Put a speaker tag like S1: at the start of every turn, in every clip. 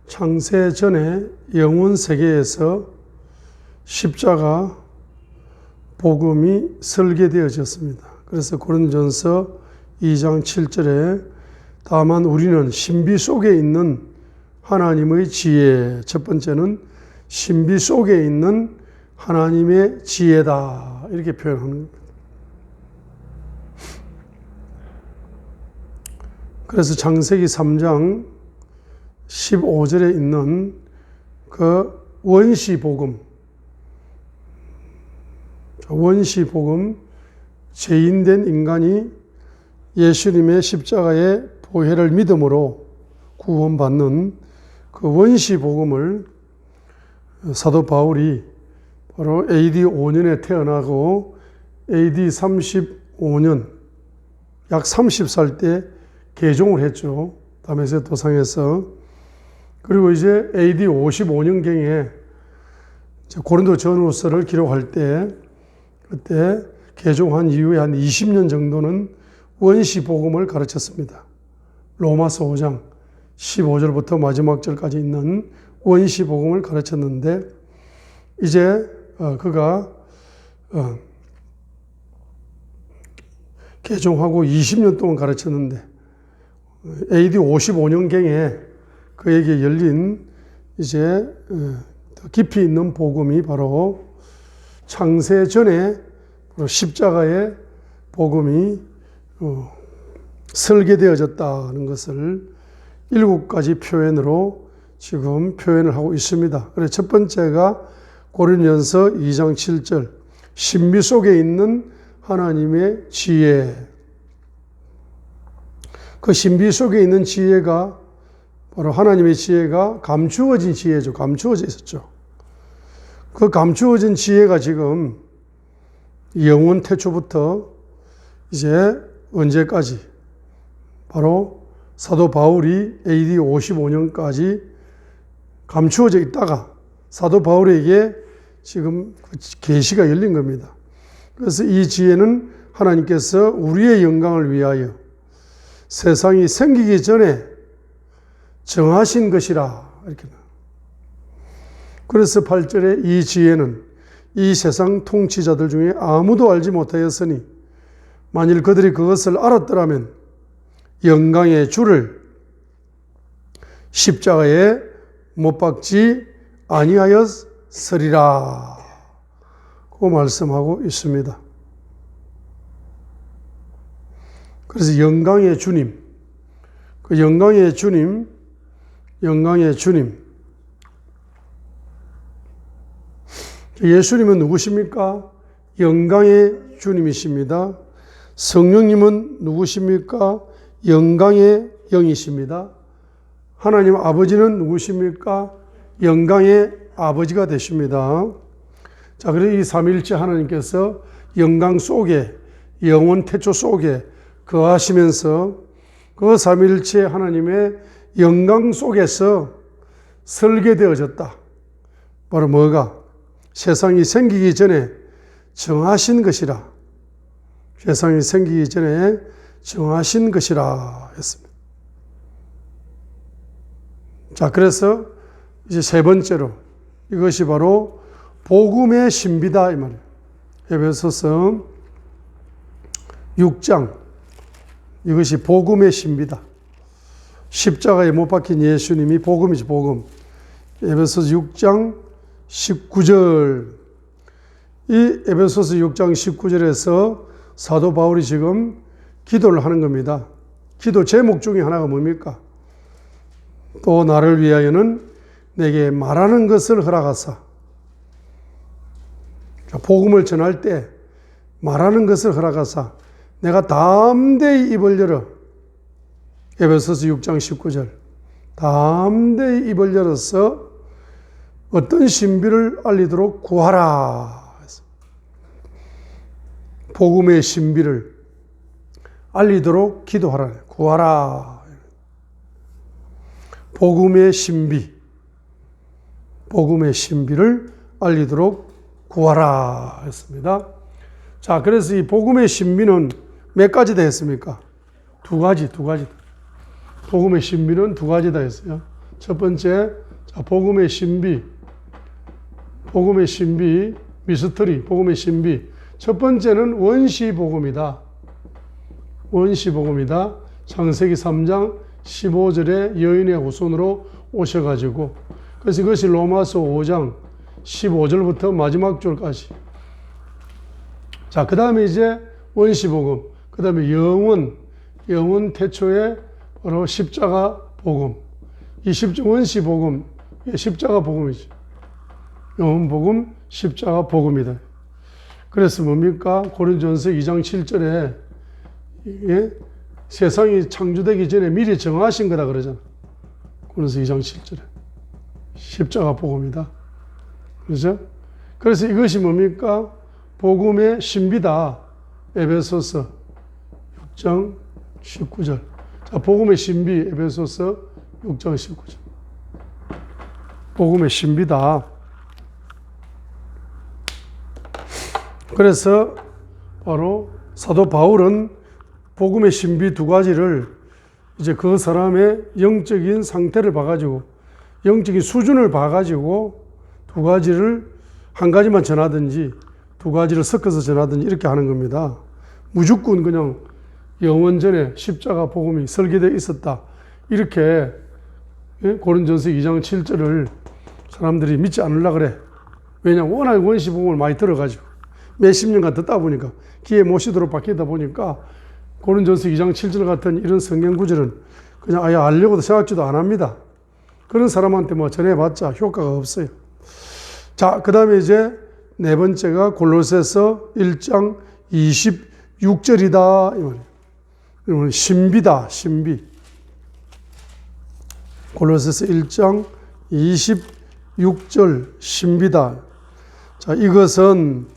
S1: 창세전의 영혼 세계에서 십자가 복음이 설계되어졌습니다. 그래서 고린도전서 2장 7절에 다만 우리는 신비 속에 있는 하나님의 지혜, 첫 번째는 신비 속에 있는 하나님의 지혜다, 이렇게 표현하는 겁니다. 그래서 창세기 3장 15절에 있는 그 원시복음, 죄인된 인간이 예수님의 십자가의 보혈을 믿음으로 구원받는 그 원시복음을 사도 바울이 바로 AD 5년에 태어나고 AD 35년, 약 30살 때 개종을 했죠. 다메섹 도상에서. 그리고 이제 AD 55년경에 고린도 전후서를 기록할 때, 그때 개종한 이후에 한 20년 정도는 원시 복음을 가르쳤습니다. 로마서 5장 15절부터 마지막 절까지 있는 원시 복음을 가르쳤는데, 이제 그가 개종하고 20년 동안 가르쳤는데 AD 55년경에 그에게 열린 이제 더 깊이 있는 복음이 바로 창세 전에 십자가의 복음이 설계되어졌다는 것을 7가지 표현으로 지금 표현을 하고 있습니다. 그래서 첫 번째가 고린도전서 2장 7절, 신비 속에 있는 하나님의 지혜. 그 신비 속에 있는 지혜가 바로 하나님의 지혜가 감추어진 지혜죠. 감추어져 있었죠. 그 감추어진 지혜가 지금 영원 태초부터 이제 언제까지, 바로 사도 바울이 AD 55년까지 감추어져 있다가 사도 바울에게 지금 계시가 열린 겁니다. 그래서 이 지혜는 하나님께서 우리의 영광을 위하여 세상이 생기기 전에 정하신 것이라, 이렇게. 그래서 8절에 이 지혜는 이 세상 통치자들 중에 아무도 알지 못하였으니 만일 그들이 그것을 알았더라면 영광의 주를 십자가에 못 박지 아니하였으리라, 그 말씀하고 있습니다. 그래서 영광의 주님, 그 영광의 주님, 예수님은 누구십니까? 영광의 주님이십니다. 성령님은 누구십니까? 영광의 영이십니다. 하나님 아버지는 누구십니까? 영광의 아버지가 되십니다. 자, 그래서 이 삼위일체 하나님께서 영광 속에, 영원 태초 속에 거하시면서 그 삼위일체 하나님의 영광 속에서 설계되어졌다. 바로 뭐가? 세상이 생기기 전에 정하신 것이라. 세상이 생기기 전에 정하신 것이라 했습니다. 자, 그래서 이제 세 번째로 이것이 바로 복음의 신비다, 이 말이에요. 에베소서 6장, 이것이 복음의 신비다. 십자가에 못 박힌 예수님이 복음이지, 복음. 에베소서 6장 19절. 이 에베소서 6장 19절에서 사도 바울이 지금 기도를 하는 겁니다. 기도 제목 중에 하나가 뭡니까? 또 나를 위하여는 내게 말하는 것을 허락하사. 복음을 전할 때 말하는 것을 허락하사 내가 담대히 입을 열어. 에베소서 6장 19절. 담대히 입을 열어서 어떤 신비를 알리도록 구하라. 복음의 신비를 알리도록 기도하라. 구하라. 복음의 신비, 복음의 신비를 알리도록 구하라 했습니다. 자, 그래서 이 복음의 신비는 몇 가지 되었습니까? 두 가지. 복음의 신비는 두 가지다 했어요. 첫 번째, 자, 복음의 신비, 미스터리, 복음의 신비. 첫 번째는 원시복음이다. 원시복음이다. 창세기 3장 15절에 여인의 후손으로 오셔가지고, 그래서 이것이 로마서 5장 15절부터 마지막 절까지. 자, 그 다음에 이제 원시복음, 그 다음에 영원 태초에 바로 십자가 복음. 이 원시복음, 십자가 복음이지. 영원 복음, 십자가 복음이다. 그래서 뭡니까? 고린도전서 2장 7절에 세상이 창조되기 전에 미리 정하신 거다 그러잖아. 고린도전서 2장 7절에. 십자가 복음이다. 그렇죠? 그래서 이것이 뭡니까? 복음의 신비다. 에베소서 6장 19절. 자, 복음의 신비, 에베소서 6장 19절. 복음의 신비다. 그래서 바로 사도 바울은 복음의 신비 두 가지를 이제 그 사람의 영적인 상태를 봐가지고, 영적인 수준을 봐가지고 두 가지를 한 가지만 전하든지 두 가지를 섞어서 전하든지 이렇게 하는 겁니다. 무조건 그냥 영원전에 십자가 복음이 설계되어 있었다. 이렇게 고린도전서 2장 7절을 사람들이 믿지 않으려고 그래. 왜냐하면 워낙 원시 복음을 많이 들어가지고 몇십 년간 듣다 보니까 귀에 못 쉬도록 바뀌다 보니까 고린도전서 2장 7절 같은 이런 성경 구절은 그냥 아예 알려고도 생각지도 안 합니다. 그런 사람한테 뭐 전해봤자 효과가 없어요. 자, 그 다음에 이제 네 번째가 골로새서 1장 26절이다. 이 말이에요. 신비다, 신비. 골로새서 1장 26절, 신비다. 자, 이것은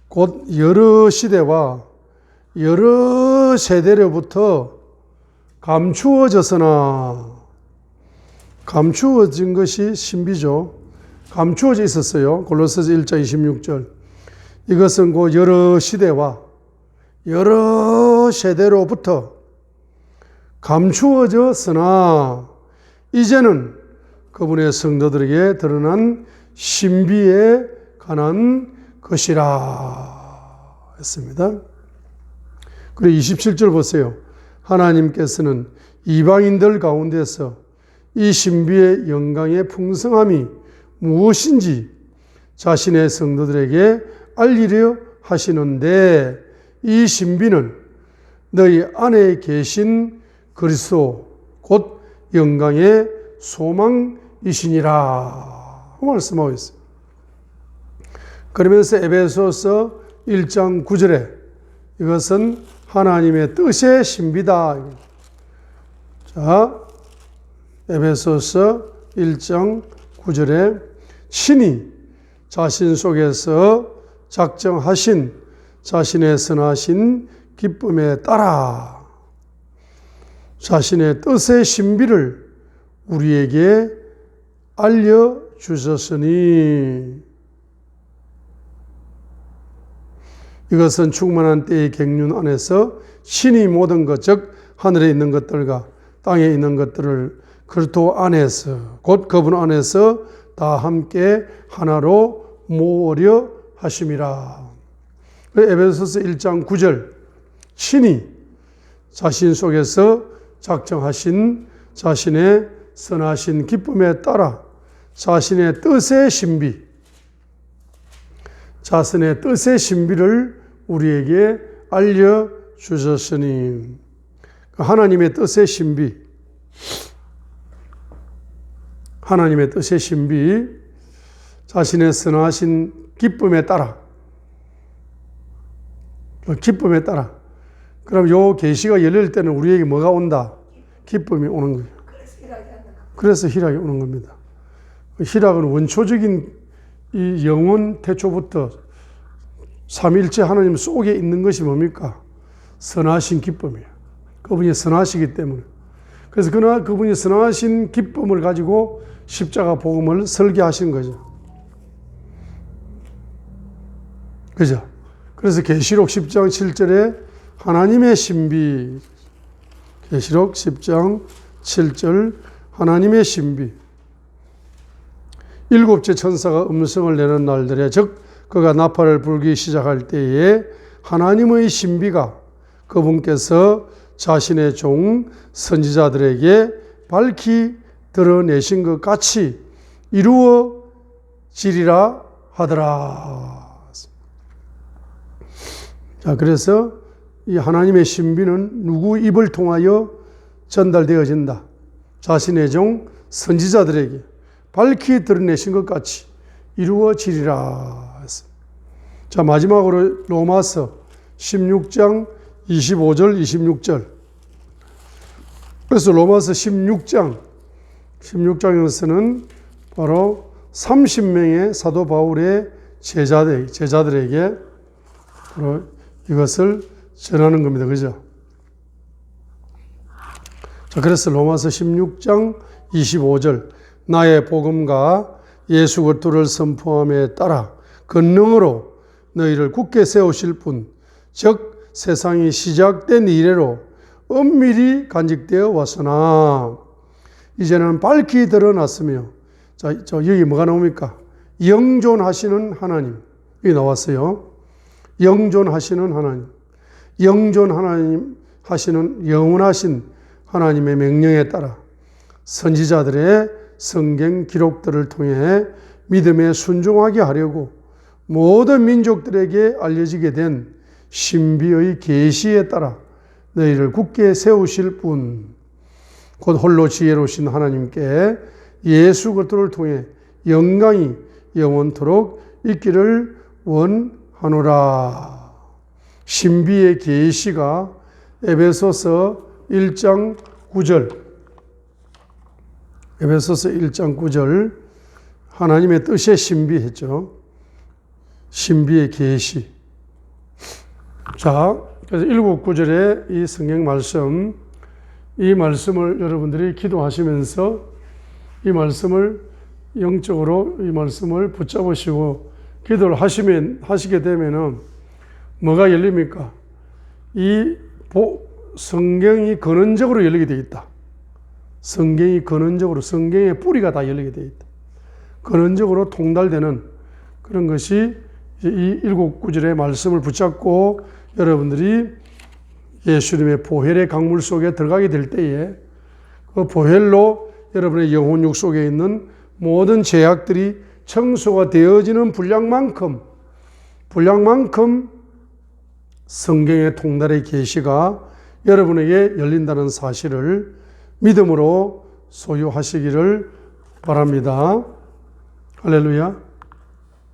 S1: 곧 여러 시대와 여러 세대로부터 감추어진 것이 신비죠. 감추어져 있었어요. 골로새서 1장 26절. 이것은 곧 여러 시대와 여러 세대로부터 감추어졌으나 이제는 그분의 성도들에게 드러난 신비에 관한 것이라 했습니다. 그리고 27절 보세요. 하나님께서는 이방인들 가운데서 이 신비의 영광의 풍성함이 무엇인지 자신의 성도들에게 알리려 하시는데 이 신비는 너희 안에 계신 그리스도 곧 영광의 소망이시니라 말씀하고 있어요. 그러면서 에베소서 1장 9절에 이것은 하나님의 뜻의 신비다. 자, 에베소서 1장 9절에 친히 자신 속에서 작정하신 자신의 선하신 기쁨에 따라 자신의 뜻의 신비를 우리에게 알려주셨으니 이것은 충만한 때의 갱륜 안에서 신이 모든 것, 즉 하늘에 있는 것들과 땅에 있는 것들을 그리스도 안에서 곧 그분 안에서 다 함께 하나로 모으려 하심이라. 에베소서 1장 9절 신이 자신 속에서 작정하신 자신의 선하신 기쁨에 따라 자신의 뜻의 신비, 자신의 뜻의 신비를 우리에게 알려주셨으니 하나님의 뜻의 신비, 하나님의 뜻의 신비, 자신의 선하신 기쁨에 따라 그럼 요 계시가 열릴 때는 우리에게 뭐가 온다? 기쁨이 오는 거예요. 그래서 희락이 오는 겁니다. 희락은 원초적인 이 영원 태초부터 삼위일체 하나님 속에 있는 것이 뭡니까? 선하신 기쁨이에요. 그분이 선하시기 때문에. 그래서 그분이 선하신 기쁨을 가지고 십자가 복음을 설계하신 거죠. 그죠? 그래서 계시록 10장 7절에 하나님의 신비, 계시록 10장 7절 하나님의 신비. 일곱째 천사가 음성을 내는 날들에 즉 그가 나팔을 불기 시작할 때에 하나님의 신비가 그분께서 자신의 종 선지자들에게 밝히 드러내신 것 같이 이루어지리라 하더라. 자, 그래서 이 하나님의 신비는 누구 입을 통하여 전달되어진다. 자신의 종 선지자들에게 밝히 드러내신 것 같이 이루어지리라. 자, 마지막으로 로마서 16장 25절 26절. 그래서 로마서 16장에서는 바로 30명의 사도 바울의 제자들에게 바로 이것을 전하는 겁니다. 그죠? 자, 그래서 로마서 16장 25절. 나의 복음과 예수 그리스도를 선포함에 따라 권능으로 너희를 굳게 세우실 분, 즉 세상이 시작된 이래로 엄밀히 간직되어 왔으나 이제는 밝히 드러났으며, 자, 여기 뭐가 나옵니까? 영존하시는 하나님. 여기 나왔어요. 영존하시는 하나님. 영존 하나님 하시는 영원하신 하나님의 명령에 따라 선지자들의 성경 기록들을 통해 믿음에 순종하게 하려고 모든 민족들에게 알려지게 된 신비의 계시에 따라 너희를 굳게 세우실 분, 곧 홀로 지혜로우신 하나님께 예수 그리스도를 통해 영광이 영원토록 있기를 원하노라. 신비의 계시가 에베소서 1장 9절, 에베소서 1장 9절 하나님의 뜻의 신비했죠. 신비의 계시. 자, 그래서 7구절의 이 성경 말씀, 이 말씀을 여러분들이 기도하시면서 이 말씀을 영적으로 이 말씀을 붙잡으시고 기도를 하시게 되면은 뭐가 열립니까? 이 성경이 근원적으로 열리게 되어 있다. 성경이 근원적으로, 성경의 뿌리가 다 열리게 되어 있다. 근원적으로 통달되는 그런 것이 이 7구절의 말씀을 붙잡고 여러분들이 예수님의 보혈의 강물 속에 들어가게 될 때에 그 보혈로 여러분의 영혼육 속에 있는 모든 죄악들이 청소가 되어지는 분량만큼 성경의 통달의 계시가 여러분에게 열린다는 사실을 믿음으로 소유하시기를 바랍니다. 할렐루야.